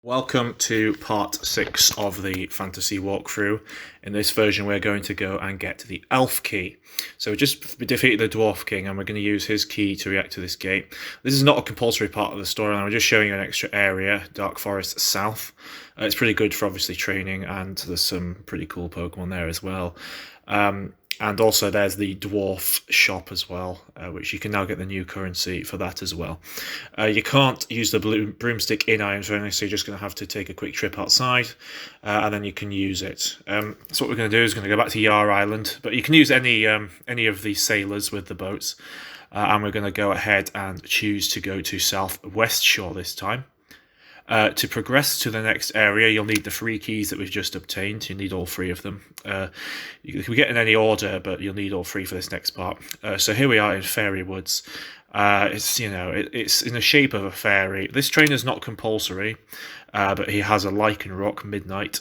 Welcome to part 6 of the fantasy walkthrough. In this version we're going to go and get the elf key. So we just defeated the dwarf king and we're going to use his key to react to this gate. This is not a compulsory part of the storyline, we're just showing you an extra area, Dark Forest South. It's pretty good for obviously training, and there's some pretty cool Pokemon there as well. And also there's the dwarf shop as well, which you can now get the new currency for that as well. You can't use the broomstick in items or anything, so you're just going to have to take a quick trip outside, and then you can use it. So what we're going to do is going to go back to Yar Island, but you can use any of the sailors with the boats, and we're going to go ahead and choose to go to Southwest Shore this time. To progress to the next area, you'll need the 3 keys that we've just obtained. You need all 3 of them. You can get in any order, but you'll need all 3 for this next part. So here we are in Fairy Woods. It's in the shape of a fairy. This trainer's not compulsory, but he has a Lichen Rock Midnight.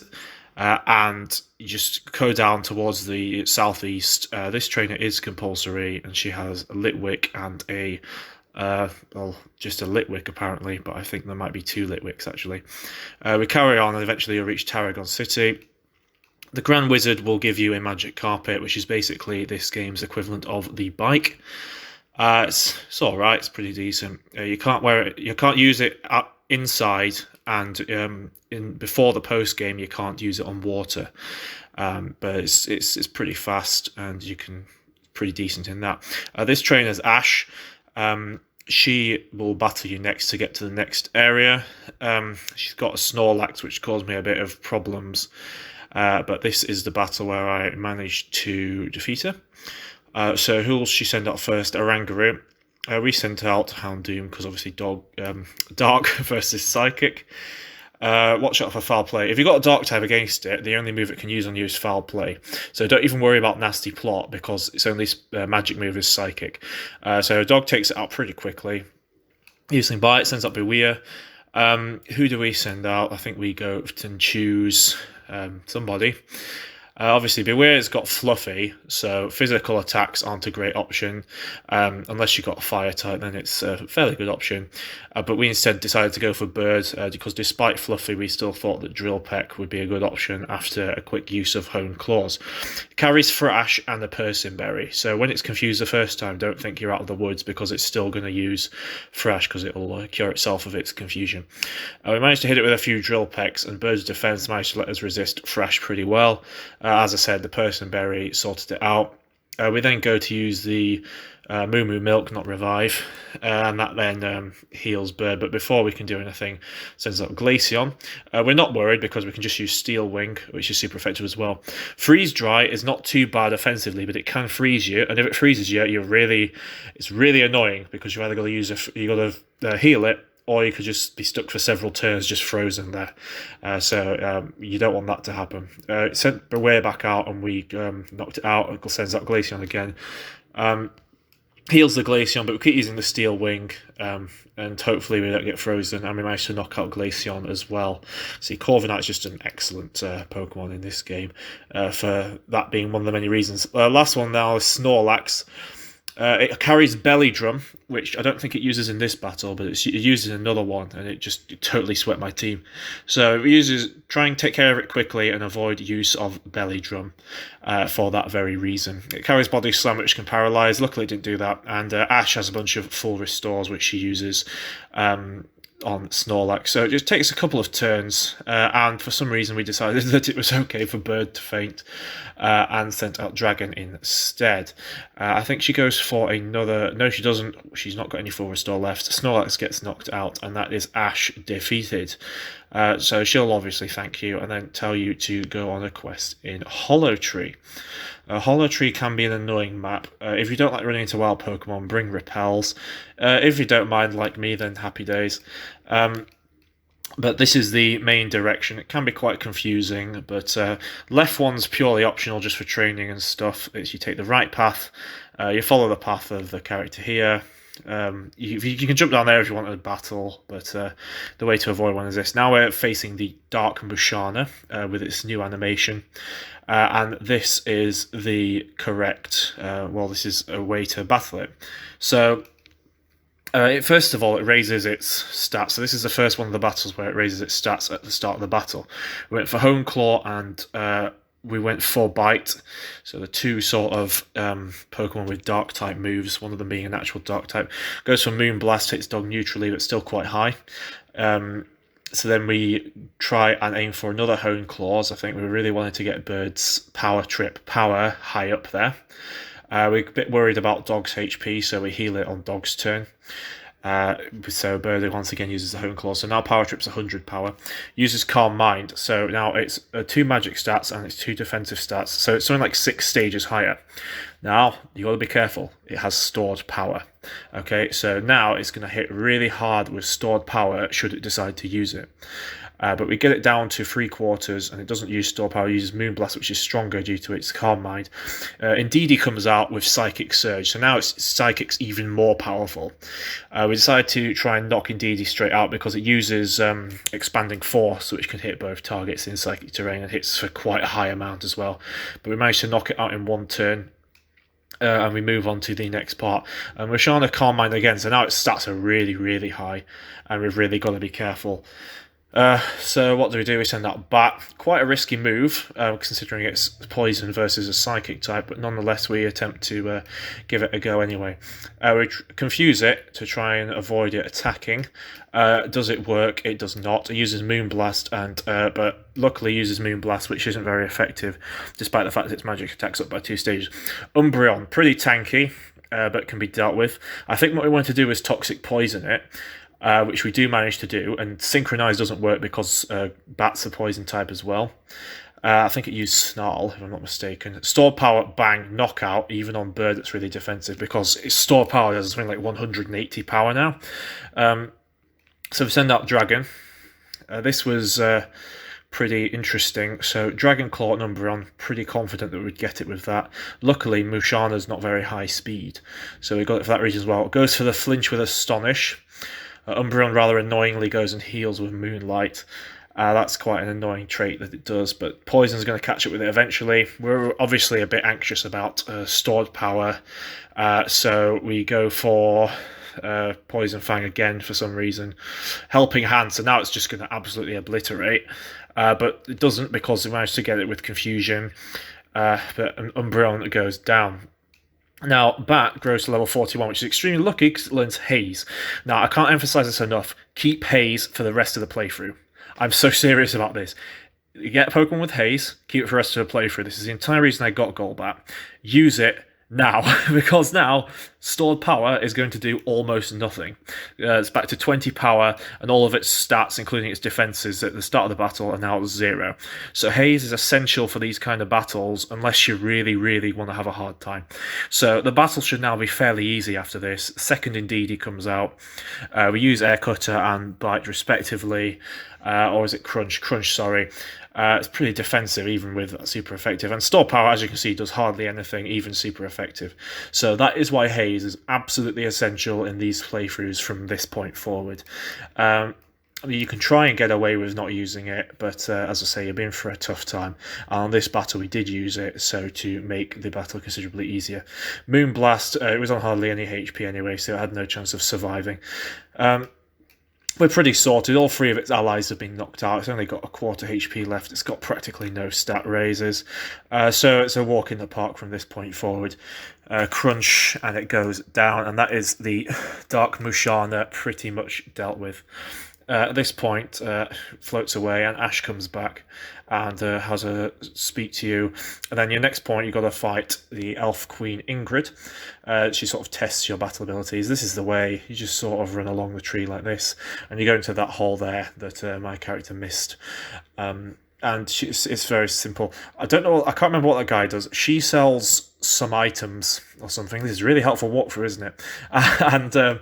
And you just go down towards the southeast. This trainer is compulsory, and she has a Litwick and a just a Litwick apparently, but I think there might be 2 Litwicks actually. We carry on and eventually you'll reach Tarragon City. The Grand Wizard will give you a magic carpet, which is basically this game's equivalent of the bike. It's alright, it's pretty decent. You can't wear it, you can't use it inside, and before the post game you can't use it on water. But it's pretty fast, and you can pretty decent in that. This trainer's Ash. She will battle you next to get to the next area. She's got a Snorlax, which caused me a bit of problems. But this is the battle where I managed to defeat her. So who will she send out first? Oranguru. We sent out Houndoom, because obviously Dark versus Psychic. Watch out for foul play. If you've got a dark type against it, the only move it can use on you is foul play. So don't even worry about nasty plot, because its only magic move is psychic. So dog takes it out pretty quickly. Using bite, sends out Beware. Who do we send out? I think we go and choose somebody. Obviously, Beware's got Fluffy, so physical attacks aren't a great option. Unless you've got a fire type, then it's a fairly good option. But we instead decided to go for Bird, because despite Fluffy, we still thought that Drill Peck would be a good option after a quick use of Honed Claws. It carries Thrash and a Persimberry, so when it's confused the first time, don't think you're out of the woods, because it's still going to use Thrash, because it will cure itself of its confusion. We managed to hit it with a few Drill Pecks, and Bird's defense managed to let us resist Thrash pretty well. As I said, the Persimberry sorted it out. We then go to use the Moo Moo Milk, not Revive, and that then heals Bird. But before we can do anything, sends out Glaceon. We're not worried, because we can just use Steel Wing, which is super effective as well. Freeze Dry is not too bad offensively, but it can freeze you, and if it freezes you, it's really annoying, because you're either going to heal it, or you could just be stuck for several turns just frozen there. So you don't want that to happen. It sent Beware back out, and we knocked it out. It sends out Glaceon again. Heals the Glaceon, but we keep using the Steel Wing, and hopefully we don't get frozen, and we managed to knock out Glaceon as well. See, Corviknight's just an excellent Pokemon in this game, for that being one of the many reasons. Last one now is Snorlax. It carries Belly Drum, which I don't think it uses in this battle, but it uses another one, and it totally swept my team. So it try and take care of it quickly and avoid use of Belly Drum for that very reason. It carries Body Slam, which can paralyze. Luckily it didn't do that. And Ash has a bunch of full restores, which she uses on Snorlax. So it just takes a couple of turns, and for some reason we decided that it was okay for Bird to faint, and sent out Dragon instead. I think she goes for another... No, she doesn't. She's not got any full restore left. Snorlax gets knocked out, and that is Ash defeated. So she'll obviously thank you and then tell you to go on a quest in Hollow Tree. Hollow Tree can be an annoying map. If you don't like running into wild Pokemon, bring Repels. If you don't mind, like me, then happy days. But this is the main direction. It can be quite confusing, but left one's purely optional just for training and stuff. It's you take the right path, you follow the path of the character here. You can jump down there if you want a battle, but the way to avoid one is this. Now we're facing the Dark Bushana with its new animation. And this is the correct, this is a way to battle it. So First of all, it raises its stats. So this is the first one of the battles where it raises its stats at the start of the battle. We went for Hone Claw and we went for Bite. So the two sort of Pokemon with Dark type moves, one of them being a natural Dark type. Goes for Moon Blast, hits dog neutrally, but still quite high. So then we try and aim for another Hone Claws. I think we really wanted to get Bird's Power Trip power high up there. We're a bit worried about Dog's HP, so we heal it on Dog's turn. So Bird once again uses the Hone Claw. So now Power Trip's 100 power. Uses Calm Mind. So now it's 2 magic stats and it's 2 defensive stats. So it's something like 6 stages higher. Now, you got to be careful. It has stored power. Okay, so now it's going to hit really hard with stored power should it decide to use it. But we get it down to 3/4, and it doesn't use store power. It uses Moonblast, which is stronger due to its Calm Mind. Indeedee comes out with Psychic Surge, so now its Psychic's even more powerful. We decided to try and knock Indeedee straight out because it uses Expanding Force, which can hit both targets in Psychic Terrain and hits for quite a high amount as well. But we managed to knock it out in one turn. And we move on to the next part. And we're showing a Calm Mind again, so now its stats are really, really high, and we've really got to be careful. So what do? We send out Bat. Quite a risky move, considering it's poison versus a psychic type, but nonetheless we attempt to give it a go anyway. We confuse it to try and avoid it attacking. Does it work? It does not. It uses Moonblast, but luckily uses Moonblast, which isn't very effective, despite the fact that its magic attacks up by 2 stages. Umbreon, pretty tanky, but can be dealt with. I think what we want to do is Toxic Poison it. Which we do manage to do, and Synchronize doesn't work because Bat's a poison type as well. I think it used Snarl, if I'm not mistaken. Stored Power, bang, knockout, even on Bird that's really defensive, because its stored power has something like 180 power now. So we send out Dragon. This was pretty interesting. So Dragon Claw and Umbreon, pretty confident that we'd get it with that. Luckily, Mushana's not very high speed, so we got it for that reason as well. It goes for the flinch with Astonish. Umbreon rather annoyingly goes and heals with Moonlight. That's quite an annoying trait that it does, but Poison's going to catch up with it eventually. We're obviously a bit anxious about stored power, so we go for Poison Fang again for some reason. Helping Hand, so now it's just going to absolutely obliterate, but it doesn't because we managed to get it with Confusion, but Umbreon goes down. Now, Bat grows to level 41, which is extremely lucky because it learns Haze. Now, I can't emphasize this enough. Keep Haze for the rest of the playthrough. I'm so serious about this. You get Pokemon with Haze, keep it for the rest of the playthrough. This is the entire reason I got Golbat. Use it now, because now stored power is going to do almost nothing. It's back to 20 power, and all of its stats, including its defenses at the start of the battle, are now 0. So Haze is essential for these kind of battles, unless you really, really want to have a hard time. So the battle should now be fairly easy after this. Second Indeedee comes out. We use Air Cutter and Bite respectively, or is it Crunch? Crunch, sorry. It's pretty defensive, even with super effective. And store power, as you can see, does hardly anything, even super effective. So that is why Haze is absolutely essential in these playthroughs from this point forward. You can try and get away with not using it, but as I say, you're in for a tough time. And on this battle, we did use it, so to make the battle considerably easier. Moonblast, it was on hardly any HP anyway, so it had no chance of surviving. We're pretty sorted. All 3 of its allies have been knocked out. It's only got a quarter HP left. It's got practically no stat raises. So it's a walk in the park from this point forward. Crunch, and it goes down. And that is the Dark Mushana pretty much dealt with. At this point, floats away, and Ash comes back and has a speak to you. And then your next point, you've got to fight the Elf Queen Ingrid. She sort of tests your battle abilities. This is the way. You just sort of run along the tree like this, and you go into that hole there that my character missed. And it's very simple. I can't remember what that guy does. She sells some items or something. This is a really helpful walkthrough, isn't it? And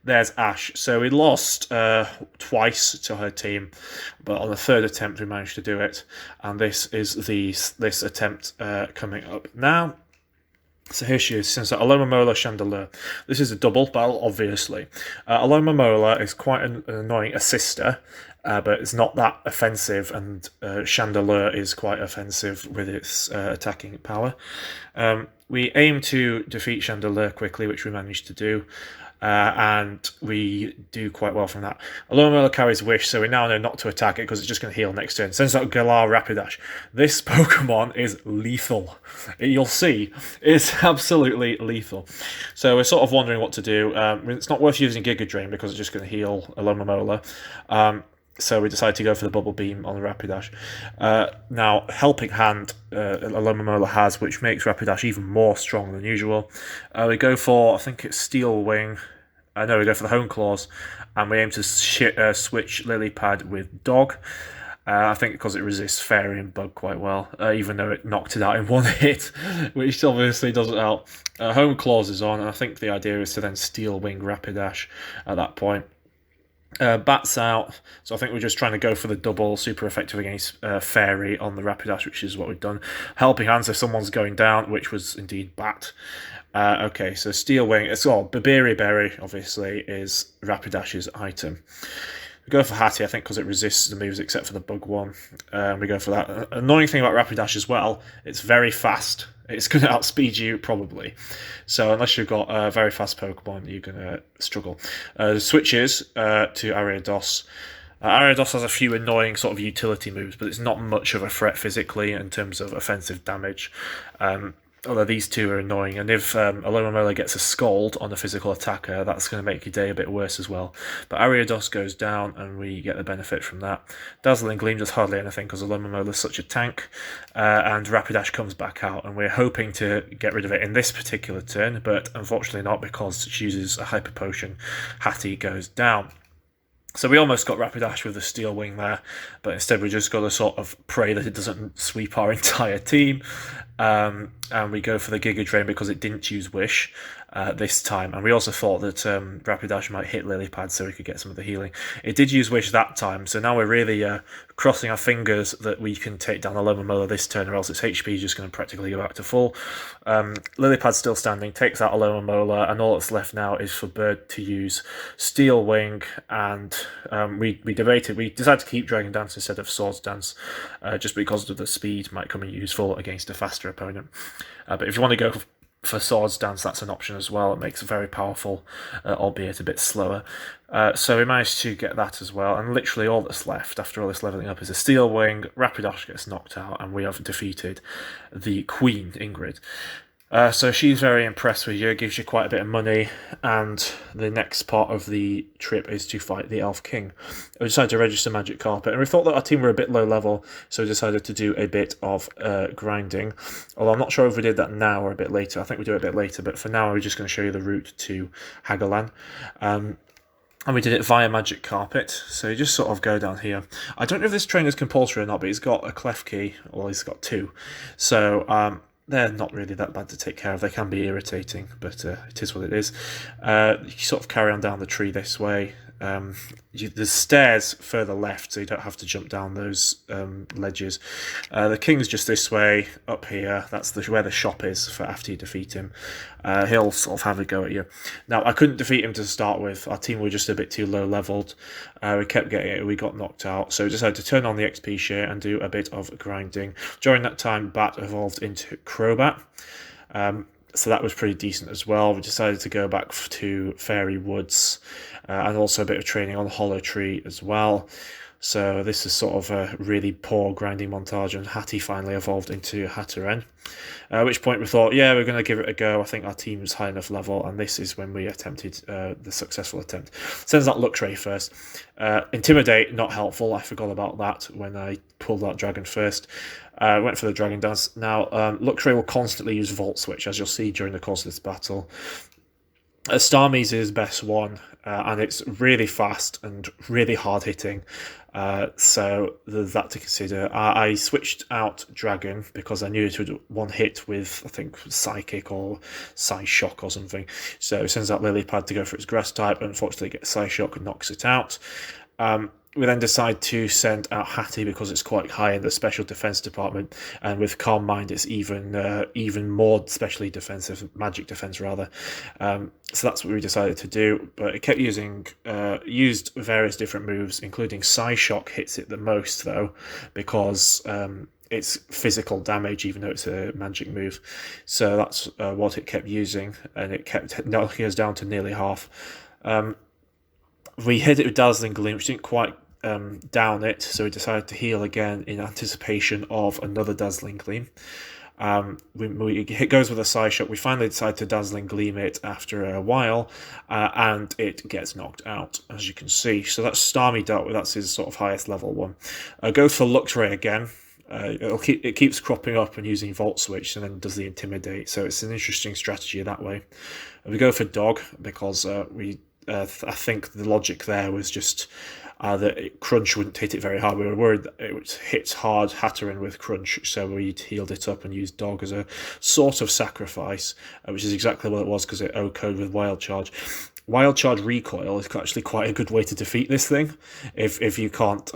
there's Ash. So we lost twice to her team, but on the 3rd attempt we managed to do it. And this is this attempt coming up now. So here she is, since Alomomola Chandelure. This is a double battle, obviously. Alomomola is quite an annoying assister, but it's not that offensive, and Chandelure is quite offensive with its attacking power. We aim to defeat Chandelure quickly, which we managed to do. and we do quite well from that. Alomomola carries Wish, so we now know not to attack it because it's just going to heal next turn. Sends out Galar Rapidash. This Pokemon is lethal. You'll see, it's absolutely lethal. So we're sort of wondering what to do. It's not worth using Giga Drain because it's just going to heal Alomomola. So we decided to go for the Bubble Beam on the Rapidash. Now, Helping Hand Alomomola has, which makes Rapidash even more strong than usual. We go for, I think it's Steel Wing. No, we go for the Hone Claws, and we aim to switch Lilypad with Dog. I think because it resists Fairy and Bug quite well, even though it knocked it out in one hit, which obviously doesn't help. Hone Claws is on, and I think the idea is to then Steel Wing Rapidash at that point. Bats out, so I think we're just trying to go for the double, super effective against Fairy on the Rapidash, which is what we've done. Helping Hands if someone's going down, which was indeed Bat. Okay, so Steel Wing, Babiri Berry, obviously, is Rapidash's item. We go for Hattie, I think, because it resists the moves except for the Bug one. We go for that. Annoying thing about Rapidash as well, it's very fast. It's going to outspeed you, probably. So unless you've got a very fast Pokemon, you're going to struggle. Switches to Ariados. Ariados has a few annoying sort of utility moves, but it's not much of a threat physically in terms of offensive damage. Although these two are annoying, and if Alomomola gets a Scald on a physical attacker, that's going to make your day a bit worse as well. But Ariados goes down, and we get the benefit from that. Dazzling Gleam does hardly anything because Alomomola is such a tank, and Rapidash comes back out, and we're hoping to get rid of it in this particular turn, but unfortunately not because she uses a Hyper Potion. Hattie goes down. So we almost got Rapidash with the Steel Wing there, but instead we just got to sort of pray that it doesn't sweep our entire team. And we go for the Giga Drain because it didn't use Wish this time. And we also thought that Rapidash might hit Lilypad so we could get some of the healing. It did use Wish that time, so now we're really crossing our fingers that we can take down Alomomola this turn, or else its HP is just going to practically go back to full. Lilypad's still standing, takes out Alomomola, and all that's left now is for Bird to use Steel Wing, and we debated. We decided to keep Dragon Dance instead of Swords Dance, just because of the speed might come in useful against a faster opponent. But if you want to go for Swords Dance, that's an option as well. It makes it very powerful, albeit a bit slower. So we managed to get that as well, and literally all that's left after all this levelling up is a Steel Wing, Rapidash gets knocked out, and we have defeated the Queen, Ingrid. So she's very impressed with you, gives you quite a bit of money, and the next part of the trip is to fight the Elf King. We decided to register Magic Carpet, and we thought that our team were a bit low level, so we decided to do a bit of grinding. Although I'm not sure if we did that now or a bit later. I think we do it a bit later, but for now we're just going to show you the route to Hagalan. And we did it via Magic Carpet, so you just sort of go down here. I don't know if this train is compulsory or not, but he's got a Clef Key, well, he's got two. So they're not really that bad to take care of. They can be irritating, but it is what it is. You sort of carry on down the tree this way. There's stairs further left, so you don't have to jump down those ledges. The king's just this way, up here. That's where the shop is for after you defeat him. He'll sort of have a go at you. Now, I couldn't defeat him to start with. Our team were just a bit too low leveled. We kept getting it. We got knocked out. So we decided to turn on the XP share and do a bit of grinding. During that time, Bat evolved into Crobat. So that was pretty decent as well. We decided to go back to Fairy Woods and also a bit of training on Hollow Tree as well. So this is sort of a really poor grinding montage, and Hattie finally evolved into Hatterene. At which point we thought, yeah, we're going to give it a go. I think our team is high enough level, and this is when we attempted the successful attempt. Sends out Luxray first. Intimidate, not helpful. I forgot about that when I pulled out Dragon first. Went for the Dragon Dance. Now, Luxray will constantly use Volt Switch, as you'll see during the course of this battle. Starmie's is his best one, and it's really fast and really hard hitting. So there's that to consider. I switched out Dragon because I knew it would one hit with, I think, Psychic or Psyshock or something. So it sends out Lilypad to go for its Grass type. Unfortunately, it gets Psyshock and knocks it out. We then decide to send out Hattie because it's quite high in the special defense department, and with Calm Mind it's even more specially defensive, magic defense rather. So that's what we decided to do, but it kept used various different moves, including Psyshock hits it the most though, because it's physical damage, even though it's a magic move. So that's what it kept using, and it kept knocking us down to nearly half. We hit it with Dazzling Gleam, which didn't quite down it, so we decided to heal again in anticipation of another Dazzling Gleam. It goes with a Psy Shock. We finally decide to Dazzling Gleam it after a while, and it gets knocked out, as you can see. So that's Starmie dealt with. That's his sort of highest level one. Goes for Luxray again. It keeps cropping up and using Volt Switch, and then does the Intimidate. So it's an interesting strategy that way. We go for Dog because I think the logic there was just that Crunch wouldn't hit it very hard. We were worried that it would hit hard Hatteran with Crunch, so we healed it up and used Dog as a sort of sacrifice, which is exactly what it was because it OHKO'd with Wild Charge. Wild Charge Recoil is actually quite a good way to defeat this thing if you can't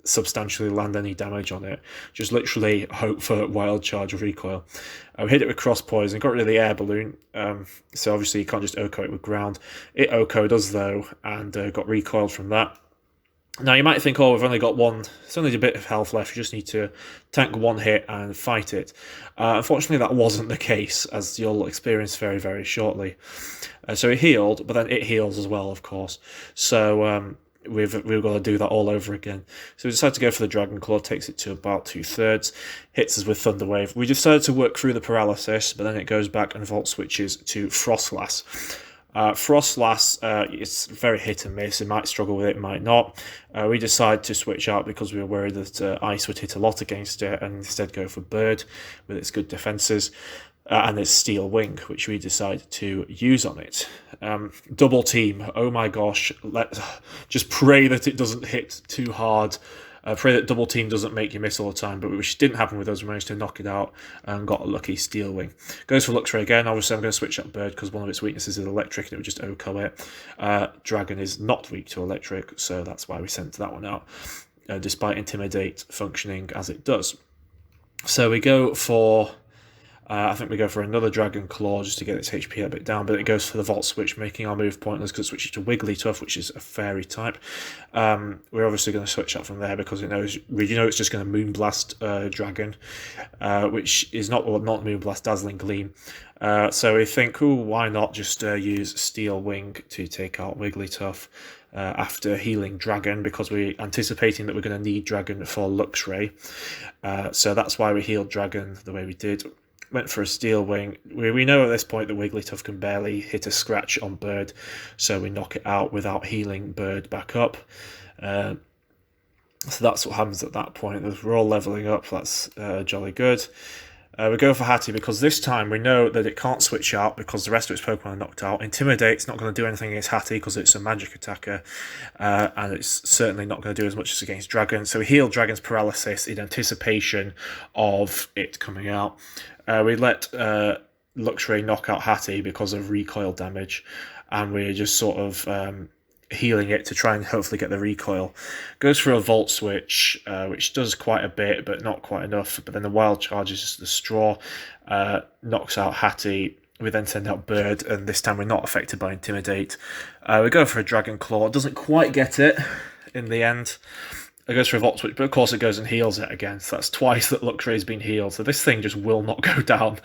substantially land any damage on it. Just literally hope for Wild Charge Recoil. We hit it with Cross Poison, got rid of the Air Balloon, so obviously you can't just OHKO it with Ground. It OHKO'd us though, and got recoiled from that. Now you might think, oh, we've only got one, it's only a bit of health left, you just need to tank one hit and fight it. Unfortunately that wasn't the case, as you'll experience very, very shortly. So it healed, but then it heals as well, of course. So we've got to do that all over again. So we decided to go for the Dragon Claw, takes it to about 2/3, hits us with Thunder Wave. We decided to work through the paralysis, but then it goes back and Volt Switches to Frostlass. Frostlass, it's very hit and miss. It might struggle with it, it might not. We decided to switch out because we were worried that Ice would hit a lot against it, and instead go for Bird with its good defences. And its Steel Wing, which we decided to use on it. Double Team, oh my gosh, just pray that it doesn't hit too hard. Pray that Double Team doesn't make you miss all the time, but which didn't happen with us. We managed to knock it out and got a lucky Steel Wing. Goes for Luxray again. Obviously, I'm going to switch up Bird because one of its weaknesses is Electric, and it would just OHKO it. Dragon is not weak to Electric, so that's why we sent that one out, despite Intimidate functioning as it does. So we go for... I think we go for another Dragon Claw just to get its HP a bit down, but it goes for the Volt Switch, making our move pointless because it switches to Wigglytuff, which is a fairy type. We're obviously going to switch up from there because we know it's just going to Moonblast Dragon, which is not Moonblast, Dazzling Gleam. So we think, why not just use Steel Wing to take out Wigglytuff after healing Dragon, because we're anticipating that we're going to need Dragon for Luxray. So that's why we healed Dragon the way we did. Went for a Steel Wing. We know at this point that Wigglytuff can barely hit a scratch on Bird, so we knock it out without healing Bird back up. So that's what happens at that point. We're all leveling up, that's jolly good. We go for Hattie because this time we know that it can't switch out because the rest of its Pokemon are knocked out. Intimidate's not going to do anything against Hattie because it's a magic attacker, and it's certainly not going to do as much as against Dragon. So we heal Dragon's paralysis in anticipation of it coming out. We let Luxray knock out Hattie because of recoil damage, and we're just sort of healing it to try and hopefully get the recoil. Goes for a Volt Switch, which does quite a bit, but not quite enough. But then the Wild Charge is the straw, knocks out Hattie. We then send out Bird, and this time we're not affected by Intimidate. We go for a Dragon Claw. Doesn't quite get it in the end. It goes for a Volt Switch, but of course it goes and heals it again. So that's twice that Luxray's been healed. So this thing just will not go down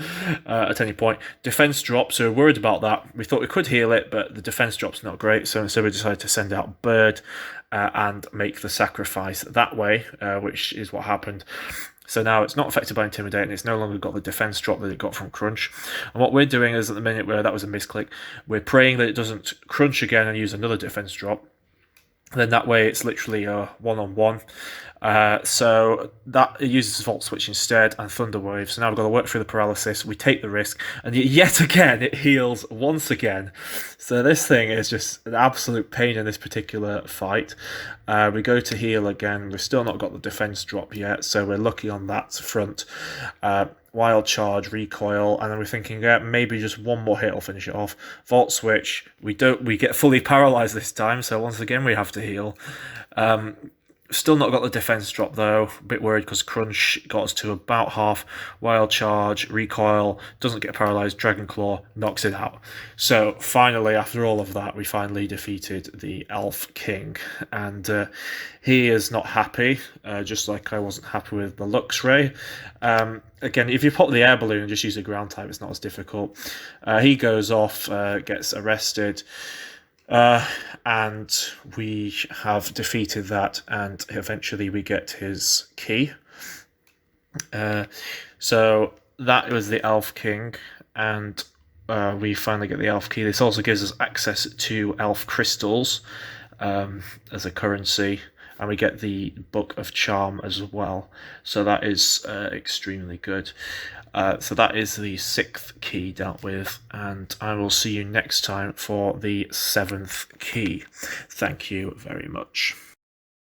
at any point. Defense drop, so we're worried about that. We thought we could heal it, but the defense drop's not great. So instead we decided to send out Bird and make the sacrifice that way, which is what happened. So now it's not affected by Intimidate, and it's no longer got the defense drop that it got from Crunch. And what we're doing is, at the minute where that was a misclick, we're praying that it doesn't Crunch again and use another defense drop. Then that way it's literally a one-on-one. So that it uses Volt Switch instead and Thunder Wave. So now we've got to work through the paralysis. We take the risk, and yet again it heals once again. So this thing is just an absolute pain in this particular fight. We go to heal again. We've still not got the defense drop yet, so we're lucky on that front. Wild Charge, Recoil, and then we're thinking, maybe just one more hit will finish it off. Volt Switch, we get fully paralyzed this time, so once again we have to heal. Still not got the defense drop though. A bit worried because Crunch got us to about half. Wild Charge, Recoil, doesn't get paralyzed. Dragon Claw knocks it out. So finally, after all of that, we finally defeated the Elf King, and he is not happy. Just like I wasn't happy with the Luxray. Again, if you pop the air balloon and just use a ground type, it's not as difficult. He goes off, gets arrested. And we have defeated that, and eventually we get his key. So that was the Elf King, and we finally get the Elf Key. This also gives us access to Elf Crystals as a currency, and we get the Book of Charm as well. So that is extremely good. So that is the 6th key dealt with, and I will see you next time for the 7th key. Thank you very much.